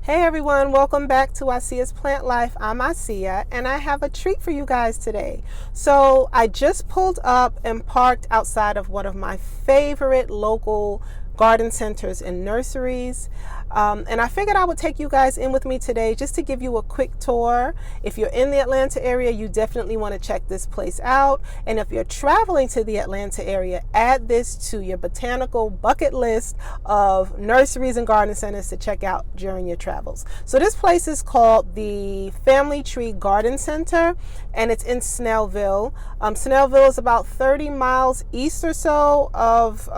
Hey everyone, welcome back to Asiyah's Plant Life. I'm Asiyah and I have a treat for you guys today. So I just pulled up and parked outside of one of my favorite local garden centers and nurseries. And I figured I would take you guys in with me today just to give you a quick tour. If you're in the Atlanta area, you definitely want to check this place out. And if you're traveling to the Atlanta area, add this to your botanical bucket list of nurseries and garden centers to check out during your travels. So this place is called the Family Tree Garden Center, and it's in Snellville. Snellville is about 30 miles east or so of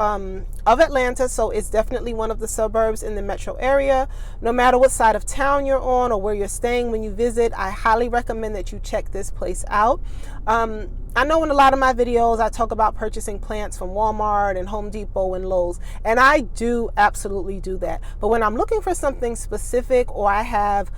Atlanta, so it's definitely one of the suburbs in the metro area. No matter what side of town you're on or where you're staying when you visit, I highly recommend that you check this place out. I know in a lot of my videos I talk about purchasing plants from Walmart and Home Depot and Lowe's, and I do absolutely do that. But when I'm looking for something specific, or I have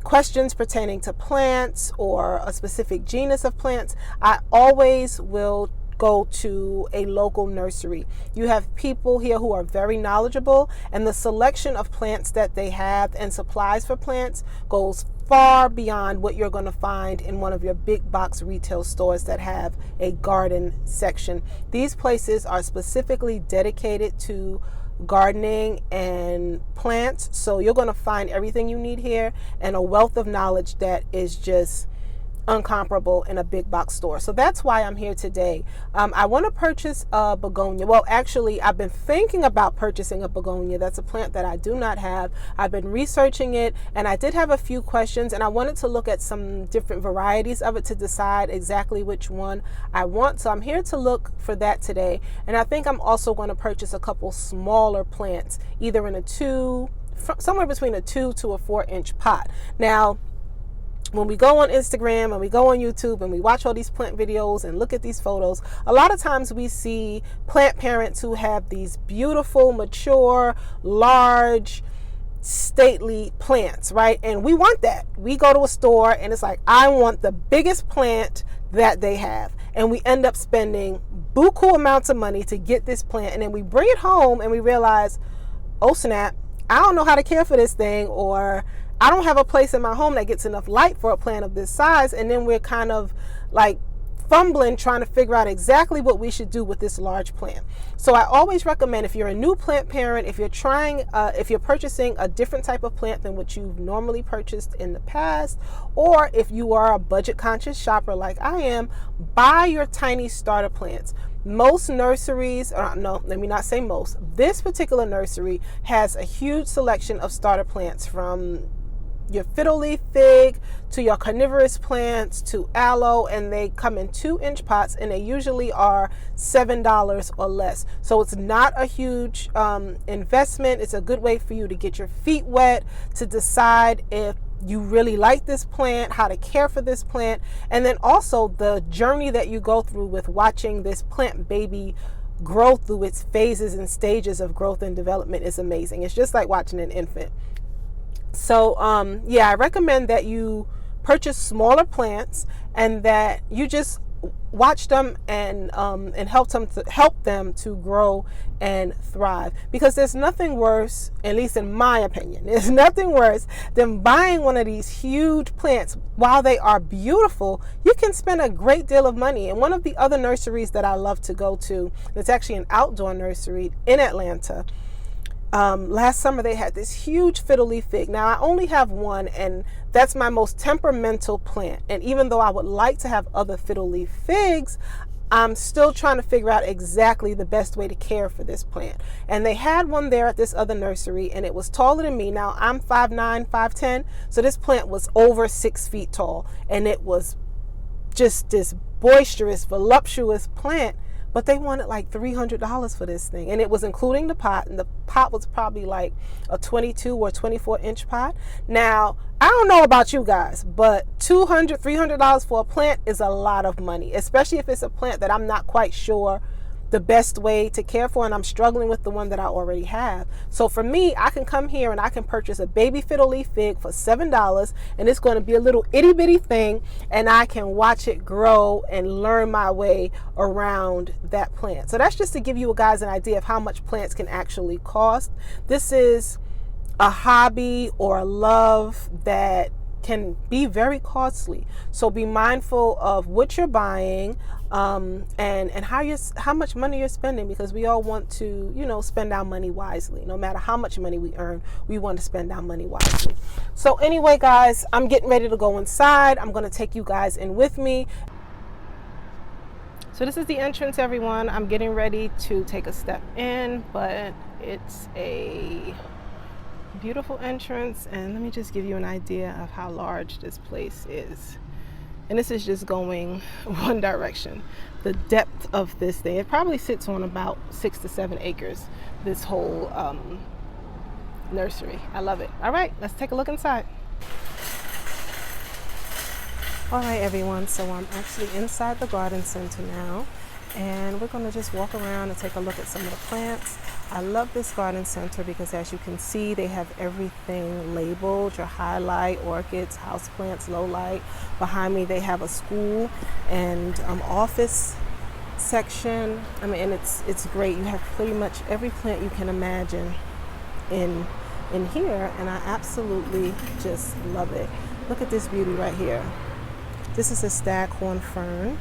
questions pertaining to plants or a specific genus of plants, I always will go to a local nursery. You have people here who are very knowledgeable, and the selection of plants that they have and supplies for plants goes far beyond what you're going to find in one of your big box retail stores that have a garden section. These places are specifically dedicated to gardening and plants, so you're going to find everything you need here and a wealth of knowledge that is just uncomparable in a big box store. So that's why I'm here today. I want to purchase a begonia. Well, actually, I've been thinking about purchasing a begonia. That's a plant that I do not have. I've been researching it, and I did have a few questions, and I wanted to look at some different varieties of it to decide exactly which one I want. So I'm here to look for that today. And I think I'm also going to purchase a couple smaller plants, either in somewhere between a 2 to a 4-inch pot. Now, when we go on Instagram and we go on YouTube and we watch all these plant videos and look at these photos, a lot of times we see plant parents who have these beautiful, mature, large, stately plants, right? And we want that. We go to a store and it's like, I want the biggest plant that they have. And we end up spending buku amounts of money to get this plant. And then we bring it home and we realize, oh snap, I don't know how to care for this thing, or I don't have a place in my home that gets enough light for a plant of this size. And then we're kind of like fumbling trying to figure out exactly what we should do with this large plant. So I always recommend, if you're a new plant parent, if you're purchasing a different type of plant than what you've normally purchased in the past, or if you are a budget conscious shopper like I am, buy your tiny starter plants. Most nurseries, no, let me not say most, this particular nursery has a huge selection of starter plants, from your fiddle leaf fig to your carnivorous plants to aloe, and they come in 2-inch pots, and they usually are $7 or less. So it's not a huge investment. It's a good way for you to get your feet wet, to decide if you really like this plant, how to care for this plant, and then also the journey that you go through with watching this plant baby grow through its phases and stages of growth and development is amazing. It's just like watching an infant. So yeah, I recommend that you purchase smaller plants and that you just watch them and help them to grow and thrive, because there's nothing worse, at least in my opinion, there's nothing worse than buying one of these huge plants. While they are beautiful, you can spend a great deal of money. And one of the other nurseries that I love to go to, it's actually an outdoor nursery in Atlanta. Last summer they had this huge fiddle leaf fig. Now I only have one, and that's my most temperamental plant. And even though I would like to have other fiddle leaf figs, I'm still trying to figure out exactly the best way to care for this plant. And they had one there at this other nursery, and it was taller than me. Now I'm 5'9", 5'10", so this plant was over 6 feet tall, and it was just this boisterous, voluptuous plant. But they wanted like $300 for this thing, and it was including the pot, and the pot was probably like a 22 or 24-inch pot. Now, I don't know about you guys, but $200, $300 for a plant is a lot of money, especially if it's a plant that I'm not quite sure the best way to care for, and I'm struggling with the one that I already have. So for me, I can come here and I can purchase a baby fiddle leaf fig for $7, and it's going to be a little itty bitty thing, and I can watch it grow and learn my way around that plant. So that's just to give you guys an idea of how much plants can actually cost. This is a hobby or a love that can be very costly. So be mindful of what you're buying, and how much money you're spending, because we all want to, spend our money wisely. No matter how much money we earn, we want to spend our money wisely. So anyway, guys, I'm getting ready to go inside. I'm going to take you guys in with me. So this is the entrance, everyone. I'm getting ready to take a step in, but it's a beautiful entrance, and let me just give you an idea of how large this place is. And this is just going one direction. The depth of this thing, it probably sits on about 6 to 7 acres, this whole nursery. I love it. All right, let's take a look inside. All right, everyone, so I'm actually inside the garden center now, and we're going to just walk around and take a look at some of the plants. I love this garden center because, as you can see, they have everything labeled: your highlight, orchids, houseplants, low light. Behind me they have a school and office section. I mean, and it's great. You have pretty much every plant you can imagine in here, and I absolutely just love it. Look at this beauty right here. This is a staghorn fern.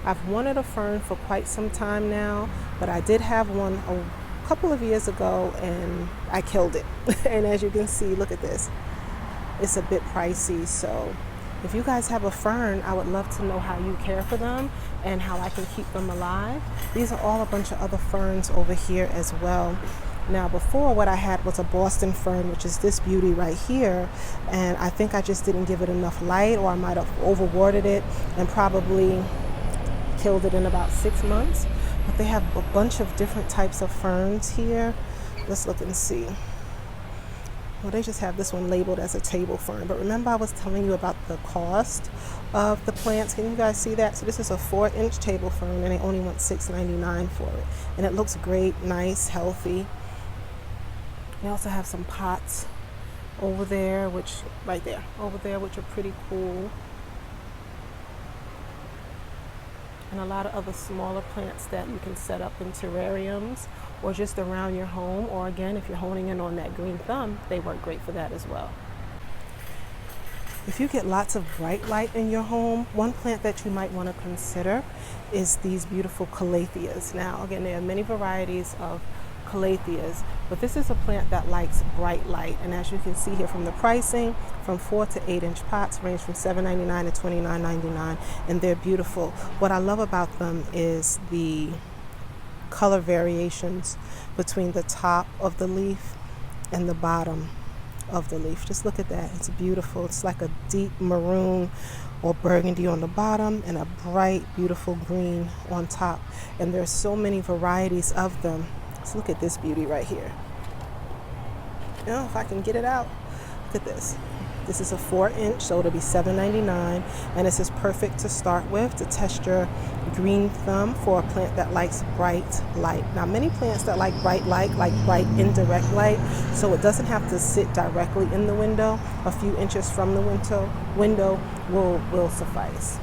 I've wanted a fern for quite some time now, but I did have one a couple of years ago and I killed it. And as you can see, look at this. It's a bit pricey, so if you guys have a fern, I would love to know how you care for them and how I can keep them alive. These are all a bunch of other ferns over here as well. Now, before, what I had was a Boston fern, which is this beauty right here, and I think I just didn't give it enough light, or I might have overwatered it and probably killed it in about 6 months. But they have a bunch of different types of ferns here. Let's look and see. Well, they just have this one labeled as a table fern, but remember I was telling you about the cost of the plants. Can you guys see that? So this is a 4-inch table fern, and they only want $6.99 for it, and it looks great, nice, healthy. They also have some pots over there, which are pretty cool. And a lot of other smaller plants that you can set up in terrariums or just around your home. Or again, if you're honing in on that green thumb, they work great for that as well. If you get lots of bright light in your home, one plant that you might want to consider is these beautiful calatheas. Now, again, there are many varieties of calatheas, but this is a plant that likes bright light, and as you can see here from the pricing, from 4 to 8-inch pots range from $7.99 to $29.99, and they're beautiful. What I love about them is the color variations between the top of the leaf and the bottom of the leaf. Just look at that. It's beautiful. It's like a deep maroon or burgundy on the bottom and a bright, beautiful green on top, and there's so many varieties of them. So look at this beauty right here. If I can get it out, look at this. This is a 4-inch, so it'll be $7.99, and this is perfect to start with to test your green thumb for a plant that likes bright light. Now, many plants that like bright light like bright indirect light, so it doesn't have to sit directly in the window. A few inches from the window will suffice.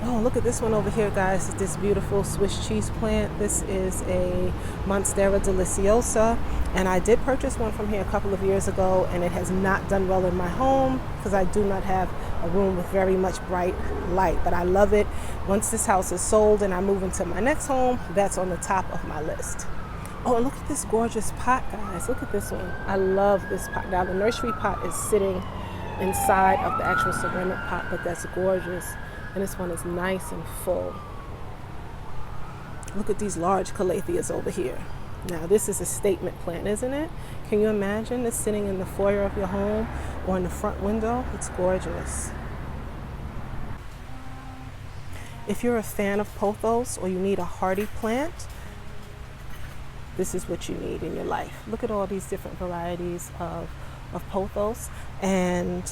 Oh, look at this one over here, guys. This beautiful Swiss cheese plant. This is a Monstera deliciosa, and I did purchase one from here a couple of years ago, and it has not done well in my home because I do not have a room with very much bright light, but I love it. Once this house is sold and I move into my next home, that's on the top of my list. Oh, and look at this gorgeous pot, guys. Look at this one. I love this pot. Now, the nursery pot is sitting inside of the actual ceramic pot, but that's gorgeous. And this one is nice and full. Look at these large calatheas over here. Now, this is a statement plant, isn't it? Can you imagine this sitting in the foyer of your home or in the front window? It's gorgeous. If you're a fan of pothos or you need a hardy plant, this is what you need in your life. Look at all these different varieties of pothos. And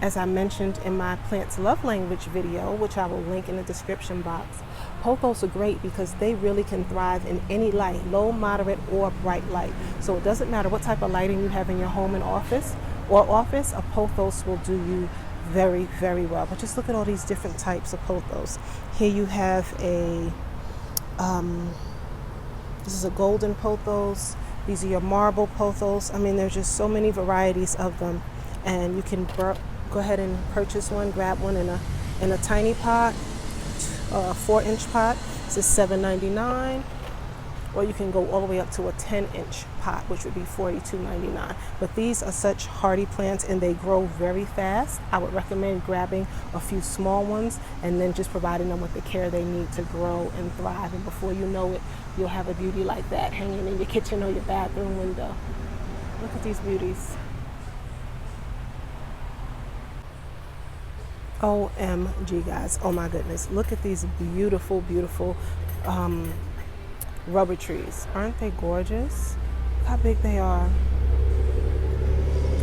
as I mentioned in my Plants Love Language video, which I will link in the description box, pothos are great because they really can thrive in any light, low, moderate, or bright light. So it doesn't matter what type of lighting you have in your home and office, a pothos will do you very, very well. But just look at all these different types of pothos. Here you have a, this is a golden pothos. These are your marble pothos. I mean, there's just so many varieties of them, and you can go ahead and purchase one, grab one in a tiny pot, a 4-inch pot. This is $7.99, or you can go all the way up to a 10-inch pot, which would be $42.99. But these are such hardy plants and they grow very fast. I would recommend grabbing a few small ones and then just providing them with the care they need to grow and thrive. And before you know it, you'll have a beauty like that hanging in your kitchen or your bathroom window. Look at these beauties. OMG, guys. Oh my goodness. Look at these beautiful, beautiful rubber trees. Aren't they gorgeous? Look how big they are.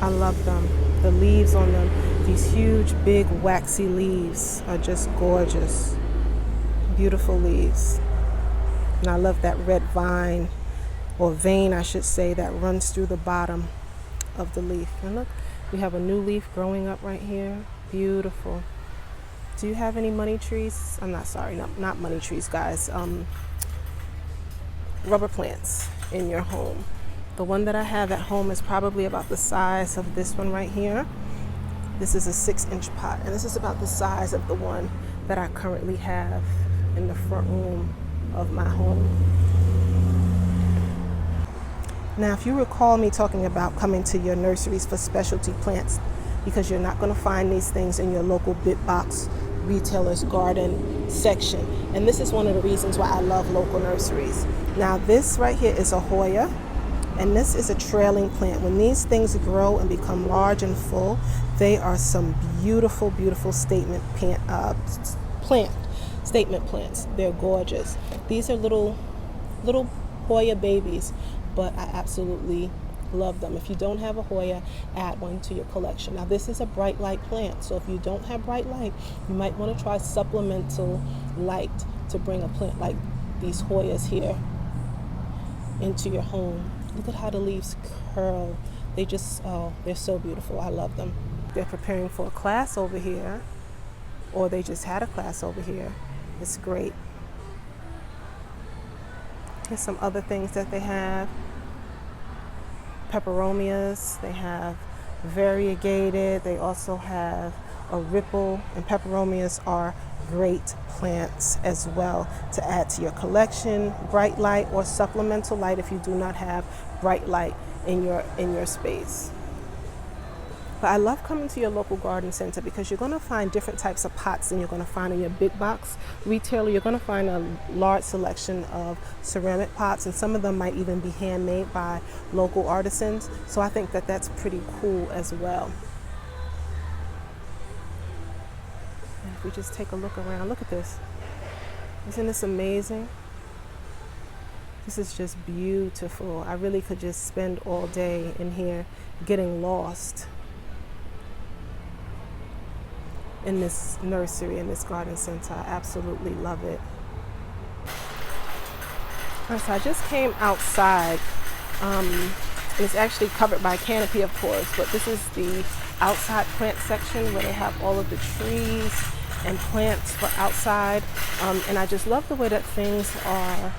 I love them. The leaves on them, these huge, big, waxy leaves are just gorgeous. Beautiful leaves. And I love that red vine, or vein, I should say, that runs through the bottom of the leaf. And look, we have a new leaf growing up right here. Beautiful. Do you have any money trees? I'm not sorry, not money trees, guys. Rubber plants in your home. The one that I have at home is probably about the size of this one right here. This is a 6-inch pot, and this is about the size of the one that I currently have in the front room of my home. Now, if you recall me talking about coming to your nurseries for specialty plants, because you're not going to find these things in your local big box retailer's garden section. And this is one of the reasons why I love local nurseries. Now, this right here is a Hoya, and this is a trailing plant. When these things grow and become large and full, they are some beautiful, beautiful statement plants. They're gorgeous. These are little Hoya babies, but I absolutely love them. If you don't have a Hoya, add one to your collection. Now, this is a bright light plant, so if you don't have bright light, you might want to try supplemental light to bring a plant like these Hoyas here into your home. Look at how the leaves curl. They just, oh, they're so beautiful. I love them. They're preparing for a class over here, or they just had a class over here. It's great. Here's some other things that they have. Peperomias, they have variegated, they also have a ripple, and peperomias are great plants as well to add to your collection. Bright light or supplemental light if you do not have bright light in your space. But I love coming to your local garden center because you're going to find different types of pots than you're going to find in your big box retailer. You're going to find a large selection of ceramic pots, and some of them might even be handmade by local artisans. So I think that that's pretty cool as well. And if we just take a look around, look at this. Isn't this amazing? This is just beautiful. I really could just spend all day in here getting lost in this nursery, in this garden center. I absolutely love it. All right, so I just came outside. It's actually covered by a canopy, of course, but this is the outside plant section where they have all of the trees and plants for outside. And I just love the way that things are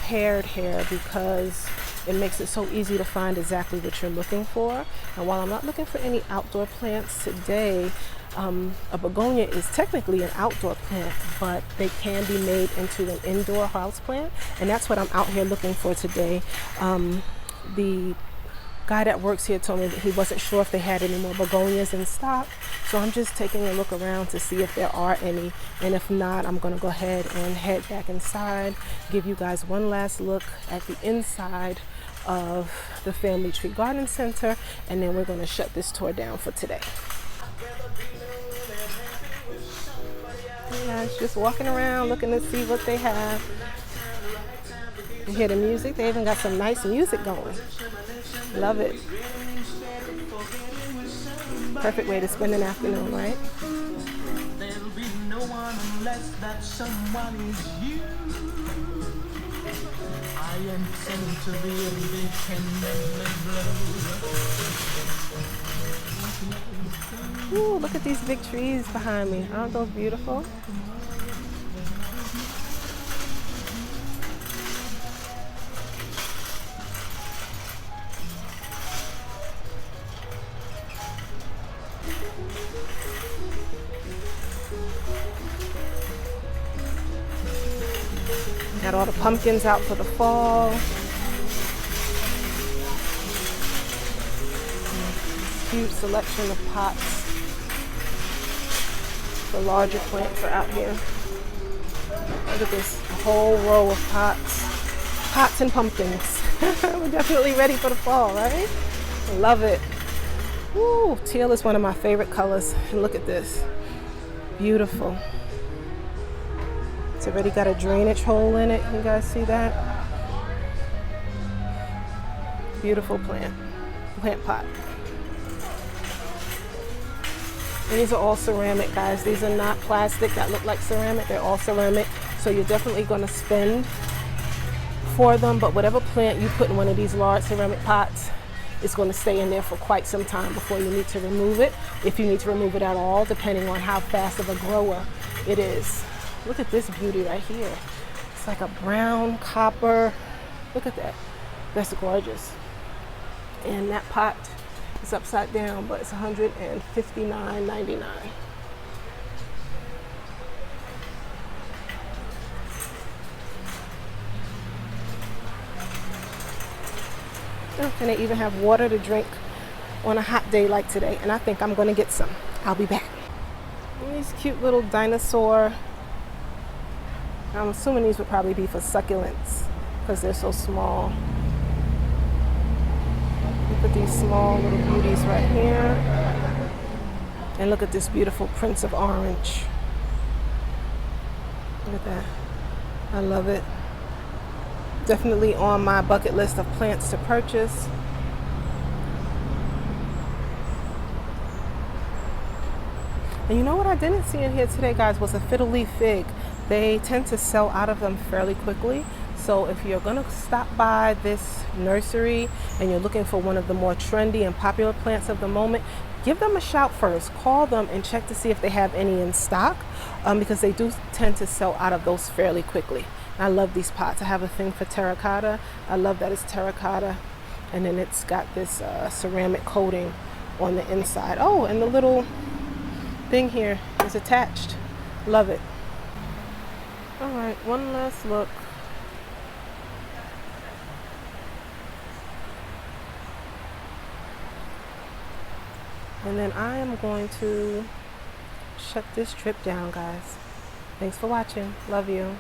paired here because it makes it so easy to find exactly what you're looking for. And while I'm not looking for any outdoor plants today, a begonia is technically an outdoor plant, but they can be made into an indoor house plant, and that's what I'm out here looking for today. The guy that works here told me that he wasn't sure if they had any more begonias in stock, so I'm just taking a look around to see if there are any, and if not, I'm going to go ahead and head back inside, give you guys one last look at the inside of the Family Tree Garden Center, and then we're going to shut this tour down for today. Yeah, just walking around looking to see what they have. You hear the music? They even got some nice music going. Love it. Perfect way to spend an afternoon, right? There'll be no one unless that someone is you. I intend to be independent. Ooh, look at these big trees behind me. Aren't those beautiful? Got all the pumpkins out for the fall. Huge selection of pots. The larger plants are out here. Look at this, a whole row of pots and pumpkins. We're definitely ready for the fall, right? Love it. Woo, teal is one of my favorite colors. And look at this, beautiful. It's already got a drainage hole in it. You guys see that? Beautiful plant pot. And these are all ceramic, guys. These are not plastic that look like ceramic. They're all ceramic. So you're definitely going to spend for them. But whatever plant you put in one of these large ceramic pots, it's going to stay in there for quite some time before you need to remove it. If you need to remove it at all, depending on how fast of a grower it is. Look at this beauty right here. It's like a brown copper. Look at that. That's gorgeous. And that pot, it's upside down, but it's $159.99. Oh, and they even have water to drink on a hot day like today, and I think I'm going to get some. I'll be back. And these cute little dinosaur, I'm assuming these would probably be for succulents because they're so small. Look at these small little beauties right here. And look at this beautiful Prince of Orange. Look at that. I love it. Definitely on my bucket list of plants to purchase. And you know what I didn't see in here today, guys, was a fiddle leaf fig. They tend to sell out of them fairly quickly. So if you're gonna stop by this nursery and you're looking for one of the more trendy and popular plants of the moment, give them a shout first. Call them and check to see if they have any in stock, because they do tend to sell out of those fairly quickly. I love these pots. I have a thing for terracotta. I love that it's terracotta, and then it's got this ceramic coating on the inside. Oh, and the little thing here is attached. Love it. All right, one last look. And then I am going to shut this trip down, guys. Thanks for watching. Love you.